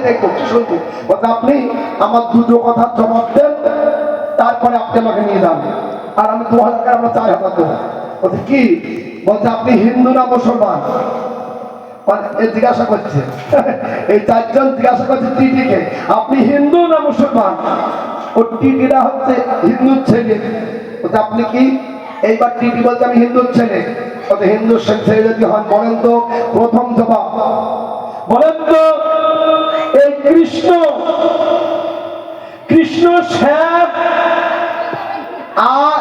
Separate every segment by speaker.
Speaker 1: দেখবো কি শুনবো। বলছে আপনি আমার দুটো কথার জবাব দেন, তারপরে আপনি আমাকে নিয়ে যান, আর আমি 2000 টাকা আমরা 4000 দেবো। বলছে কি? বলছে আপনি হিন্দু না মুসলমান? জিজ্ঞাসা করছে এই চারজন জিজ্ঞাসা করছে টিটিকে, আপনি হিন্দু না মুসলমান? ও টিটিরা হচ্ছে হিন্দুর ছেলে। বলছে আপনি কি? এইবার টিটি বলছে আমি হিন্দুর ছেলে। বলছে হিন্দুর ছেলে যদি হন বলেন তো প্রথম জবাব, বলেন তো এই কৃষ্ণ কৃষ্ণ শ্যাম আর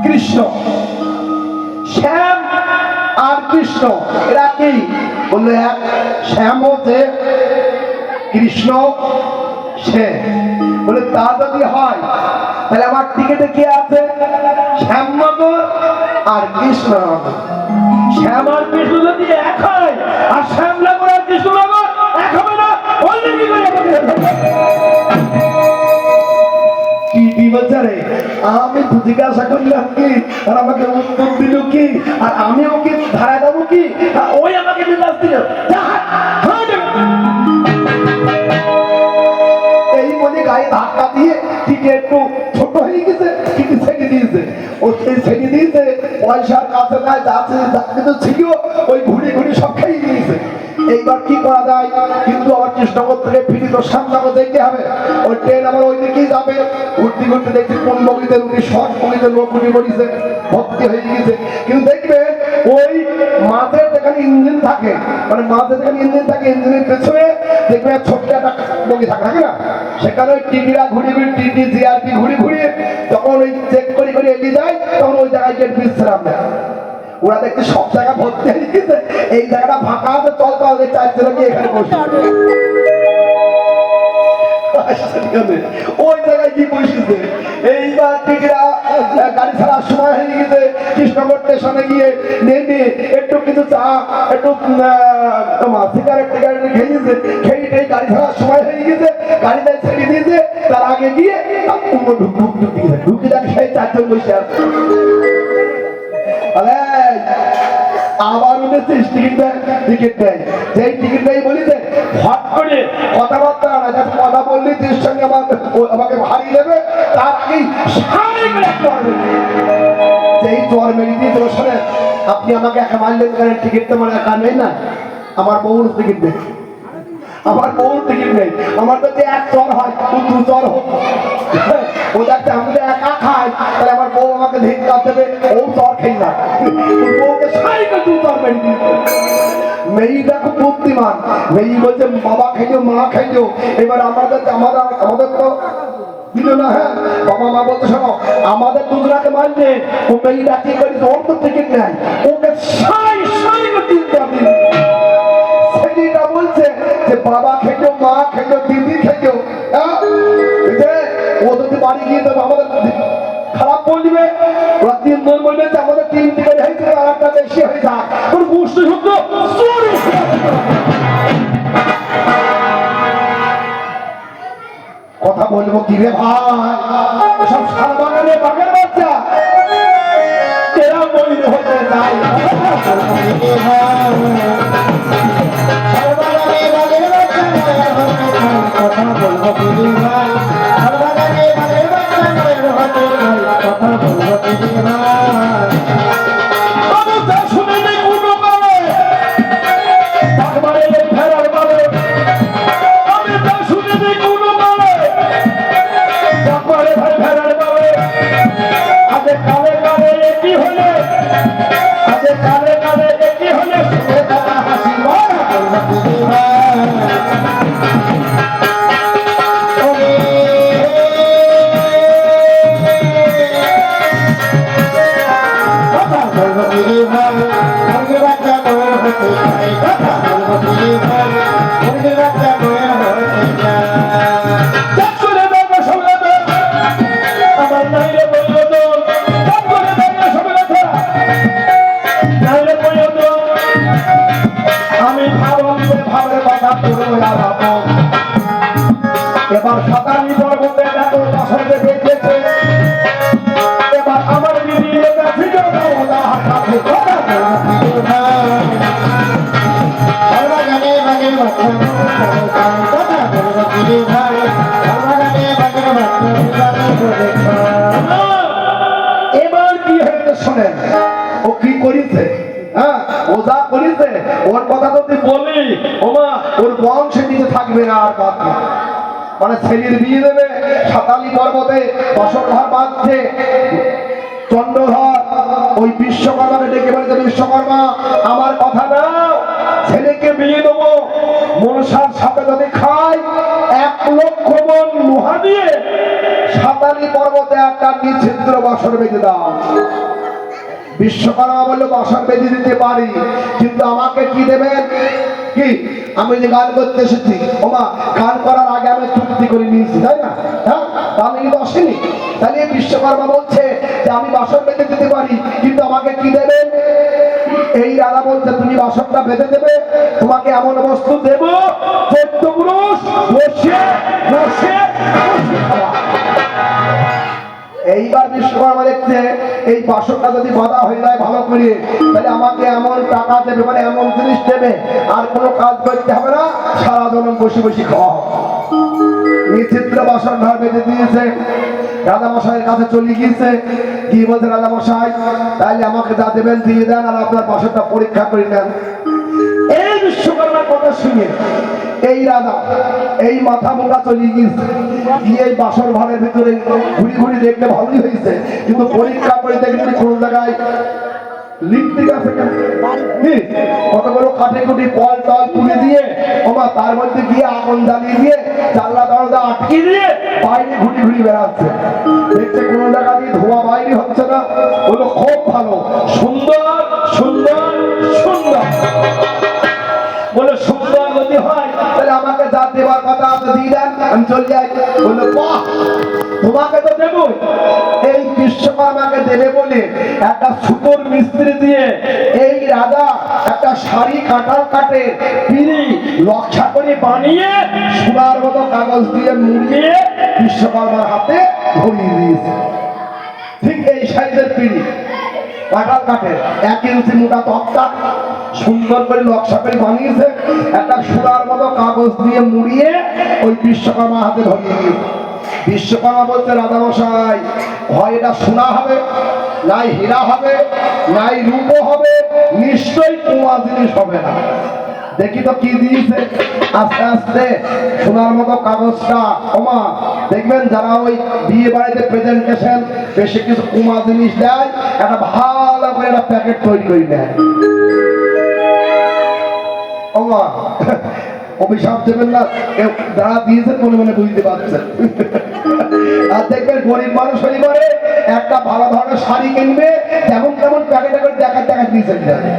Speaker 1: কৃষ্ণ, শ্যাম আর কৃষ্ণ এরা কি? বললো এক, শ্যাম হচ্ছে কৃষ্ণ সে। বলে তা যদি হয় তাহলে আমার টিকিটে কি আছে? শ্যামনগর আর কৃষ্ণনগর। শ্যাম আর কৃষ্ণ যদি এক হয়, আর শ্যামনগর আর কৃষ্ণনগর এক হবে না, বললে কি করে? আমি তো জিজ্ঞাসা করলাম কি, আর আমাকে উত্তর দিল কি, আর আমি ওকে ধারা দেবো কি, ওই আমাকে মেজাজ দিল। এই বলে গায়ে ধাক্কা দিয়ে টিকে একটু ছোট হয়ে গেছে, টিকে ছেড়ে দিয়েছে। ও ছেড়ে দিয়েছে, পয়সার কাছে নাই, যাচ্ছে কিন্তু ছিল ওই ঘুরে ঘুরে সব খেয়ে দিয়েছে। এইবার কি করা যায়? কিন্তু আমার কৃষ্ণনগর থেকে ফিরি তো শ্যামনগর দেখতে হবে। ওই ট্রেন আমার ওই দিকেই যাবে। ঘুরতে ঘুরতে দেখছি কোন বগিতে রুটি, শর্ট বগিতে লোক উঠে পড়িছে, ভর্তি হয়ে গিয়েছে। কিন্তু দেখবেন ওই মাঝে যেখানে ইঞ্জিন থাকে, মানে মাঝে যেখানে ইঞ্জিন থাকে, ইঞ্জিনের পেছনে দেখবেন ছোট্ট একটা বগি থাকে না, সেখানে ওই টিটিরা ঘুরে ঘুরে, টিটি জিআরপি ঘুরে ঘুরে যখন ওই চেক করে করে এগিয়ে যায়, তখন ওই জায়গায় গিয়ে বিশ্রাম দেয়। ওরা দেখতে সব জায়গা ভর্তি হয়ে গেছে, এই জায়গাটা ফাঁকা আছে, চল চল এই চারজনে গিয়ে এখানে বসে। ওই জায়গায় কি বসেছে। এইবার টিকিরা গাড়ি ছাড়ার সময় হয়ে গেছে, কৃষ্ণনগর স্টেশনে গিয়ে নেমে একটু কিছু চা, একটু সিগারেট টিগারেট খেয়েছে, খেয়ে গাড়ি ছাড়ার সময় হয়ে গেছে, গাড়িটা ছেড়ে দিয়েছে। তার আগে গিয়ে ঢুকে যাকে সেই চারজন বসে আছে। আবার উঠেছিস টিকিট দেয়, যেই টিকিট দেয় বলিতে হট করে কথাবার্তা না, যাতে কথা বললি তোর সঙ্গে আমাকে হারিয়ে দেবে, তার আগেই যেই চর মেরে দিয়ে তোর শোনেন, আপনি আমাকে একা মারলেন কেন? টিকিট তো মানে একা নেই না, আমার বউর টিকিট নেই, আমার বউর টিকিট নেই। আমার যদি এক চর হয়, দু চর হোক, ও যাতে আমি যদি একা খাই, তাহলে আমার বউ আমাকে ধিক্কার দেবে, ও চর খেই না, বউকে সাইকেল দু চর মেরে দিই। মেয়েটা খুব বুদ্ধিমান, মেয়ে বলছে বাবা খাইও, মা খাইও। এবার আমাদের তো দিল না। হ্যাঁ, বাবা মা বলতে শোনো, আমাদের দুজনাকে মারলে ও মেয়েটা কি করি, ওর তো টিকিট নেয়, ওকে সাই দিন। ছেলেটা বলছে যে বাবা খেলো, মা খেলো, দিদি খেলো, ও যদি বাড়ি গিয়ে দেবে আমাদের খারাপ বলবে। ওরা 3 জন বলবে যে আমাদের 3 টিকিট হয়েছে, আর একটা বেশি হয়ে যায়। তোর বুঝতে শব্দ কথা বলবো কি রে ভাই, সব সারা বাগানে বাঘের বাচ্চা, এরা বই হতে চাই। কথা বলবো কি রে ভাই, সারা বাগানে বাঘের বাচ্চা, কথা বলবো কি রে ভাই। এবার সাতানি পর্বতে দেখো পাশে দেখেছে, এবার আমার দিদি কথা এবার কি হয়েছে শোনেন, ও কি করেছে? হ্যাঁ, ও যা করেছে, ওর কথা যদি বলি ওমা ওর বংশে নিচে থাকবে না আর বাকি। মানে ছেলের বিয়ে দেবে সাতালি পর্বতে, বসর ঘর বাঁধছে চন্দ্রধর, ওই বিশ্বকর্মাকে ডেকে বলেছে, বিশ্বকর্মা আমার কথা নাও, ছেলেকে বিয়ে দেবো, মনসার সাথে যদি খাই 1,00,000 মণ লোহা দিয়ে সাতালি পর্বতে একটা নিচ্ছিদ্র বসর বেঁধে দাও। বিশ্বকর্মা বললো বসর বেঁধে দিতে পারি, কিন্তু আমাকে কি দেবেন? কি আমি যে গান করতে এসেছি, ওমা গান করার আগে আমি চুক্তি করে নিয়েছি, তাই না? হ্যাঁ, আমি কিন্তু আসিনি। তাহলে বিশ্বকর্মা বলছে যে আমি বাসর বেঁধে দিতে পারি, কিন্তু আমাকে কি দেবেন? এই রাজা বলছে তুমি বাসরটা বেঁধে দেবে, তোমাকে এমন বস্তু দেব 14 পুরুষ বসে বসে খাওয়া। এইবার বিশ্বকর্মা দেখছে এই বাসনটা যদি বাঁধা হয়ে যায় ভালো করে, তাহলে আমাকে এমন টাকা দেবে, মানে এমন জিনিস দেবে, আর কোনো কাজ করতে হবে না, সারা জনম বসে বসে খাওয়া হবে। নিচিত্র বাসন ঘর বেঁধে দিয়েছে, রাজামশাইয়ের কাছে চলে গিয়েছে, কি বলছে রাজামশাই তাহলে আমাকে যা দেবেন দিয়ে দেন, আর আপনার বাসনটা পরীক্ষা করে নেন। এই বিশ্বকর্মার কথা শুনে এই রাজা এই মাথা মোটা চলে গিয়েছে, গিয়ে এই বাসর ঘরের ভিতরে ঘুরি ঘুরি দেখলে ভালোই হয়েছে, কিন্তু পরীক্ষা করে দেখলে কোন জায়গায় লিপস্টিক আছে কেন, কতগুলো কাঠে কুটি কল টল তুলে দিয়ে ওমা তার মধ্যে গিয়ে আগুন জ্বালিয়ে দিয়ে জানলা দরজা আটকে দিয়ে বাইরে ঘুরি ঘুরি বেড়াচ্ছে, দেখছে কোন জায়গা দিয়ে ধোয়া বাইরে হচ্ছে না, বললো খুব ভালো, সুন্দর সুন্দর সুন্দর, বলে সুন্দর যদি হয় তাহলে আমাকে যা দেওয়ার কথা আপনি দিয়ে দেন, আমি চলে যাই। বললো বাহ, তোমাকে তো দেবো। এই বিশ্বকর্মাকে দেবে বলে একটা সুতোর মিস্ত্রি দিয়ে এই রাজা একটা শাড়ি কাঁঠাল কাটে পিড়ি লক্ষা করে বানিয়ে সোনার মতো কাগজ দিয়ে মুড়িয়ে বিশ্বকর্মার হাতে ধরিয়ে দিয়েছে। ঠিক এই সাইজের পিড়ি কাঁঠাল কাঠের 1 ইঞ্চি মোটা তক্তা সুন্দর করে নকশা করে বানিয়েছে, একটা সোনার মতো কাগজ দিয়ে মুড়িয়ে ওই বিশ্বকর্মা হাতে ধরিয়ে দিয়েছে। বিশ্বকর্মা বলতে রাজামশাই হয় এটা সোনা হবে, নাই হীরা হবে, নাই রূপ হবে, নিশ্চয়ই কুয়া জিনিস হবে না। দেখি তো কি দিয়েছে, আস্তে আস্তে সোনার মতো কাগজটা, ওমা দেখবেন যারা ওই বিয়ে বাড়িতে প্রেজেন্টেশন বেশি কিছু কুমা জিনিস দেয়, একটা ভালো করে একটা প্যাকেট তৈরি করে নেয়। ওমা অভিশাপ দেবেন না, যারা দিয়েছেন মনে মনে বুঝতে পারছেন। আর দেখবেন গরিব মানুষ হয়ে পরে একটা ভালো ধরনের শাড়ি কিনবে, যেমন তেমন প্যাকেটে করে দেখা দেখা নিচে যাবে,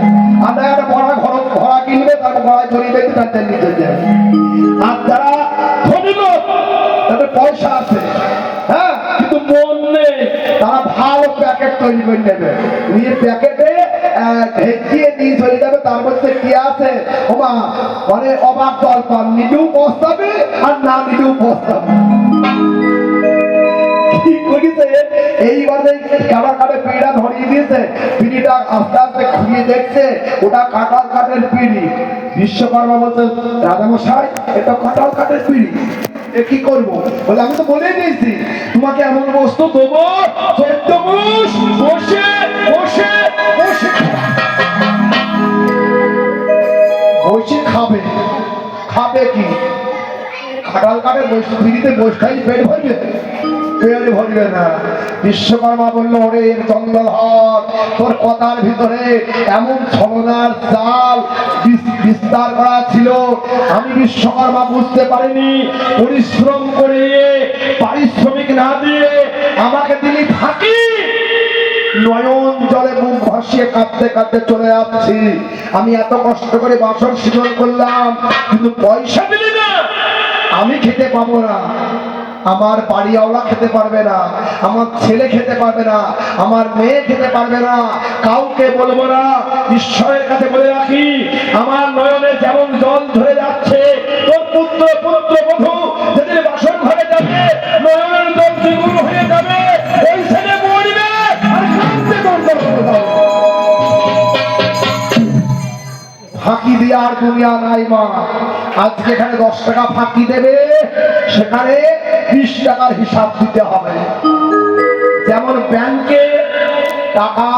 Speaker 1: আর একটা বড় ঘোড়া কিনবে, তারপর ঘোড়ায় চড়িয়ে দেখবে তার নিচে যাবে। আর যারা ধনী লোক তাদের পয়সা আছে, হ্যাঁ কিন্তু মন নেই, তারা ভালো প্যাকেট তৈরি করে নেবে, নিয়ে প্যাকেটে ঢেকিয়ে নিয়ে চলে যাবে, তার মধ্যে কি আছে ওমা মানে অবাক দরকার, নিজেও পস্তাবে আর না নিজেও পস্তাবে। কি করেছে এইবারে কাটা কাটে পিড়া ধরিয়ে দিয়েছে, পিড়িটা আস্তে আস্তে খুঁড়িয়ে দেখছে ওটা কাঁঠাল কাঠের পিড়ি। বিশ্বকর্মা বলছে রাজামশাই এটা কাঁঠাল কাঠের পিড়ি, কি করবো? বলে আমি তো বলেই দিয়েছি তোমাকে এমন বস্তু দেবো 14 পুরুষ বসে বসে বসে বসে খাবে। খাবে কি? কাঁঠাল কাঠের পিড়িতে বসে পেট ভরবে? পেট ভরবে না। বিশ্বকর্মা বলল ওরে চন্দ্রধর, তোর কথার ভিতরে এমন ছলনার জাল বিস্তার করা ছিল, আমি বিশ্বকর্মা বুঝতে পারিনি। পরিশ্রম করে পারিশ্রমিক না দিয়ে আমাকে তিনি ফাঁকি, নয়ন জলে মুখ ভাসিয়ে কাঁদতে কাঁদতে চলে যাচ্ছি। আমি এত কষ্ট করে বাসন সৃজন করলাম, কিন্তু পয়সা দিলি না, আমি খেতে পাবো না, আমার বাড়িওয়ালা খেতে পারবে না, আমার ছেলে খেতে পারবে না, আমার মেয়ে খেতে পারবে না, কাউকে বলবো না। ঈশ্বরের কাছে বলে রাখি আমার নয়নে যেমন জল ধরে যাচ্ছে, তোর পুত্র বধূ যেদিন বাসন ঘরে যাবে নয়নের জল দ্বিগুণ হয়ে যাবে, ওই ছেলে মরবে আর কাঁদতে কাঁদতে। ফাঁকি দিয়ে আর দুনিয়া নাই মা, আজকে এখানে 10 টাকা ফাঁকি দেবে, সেখানে 20 টাকার হিসাব দিতে হবে। যেমন ব্যাংকে টাকা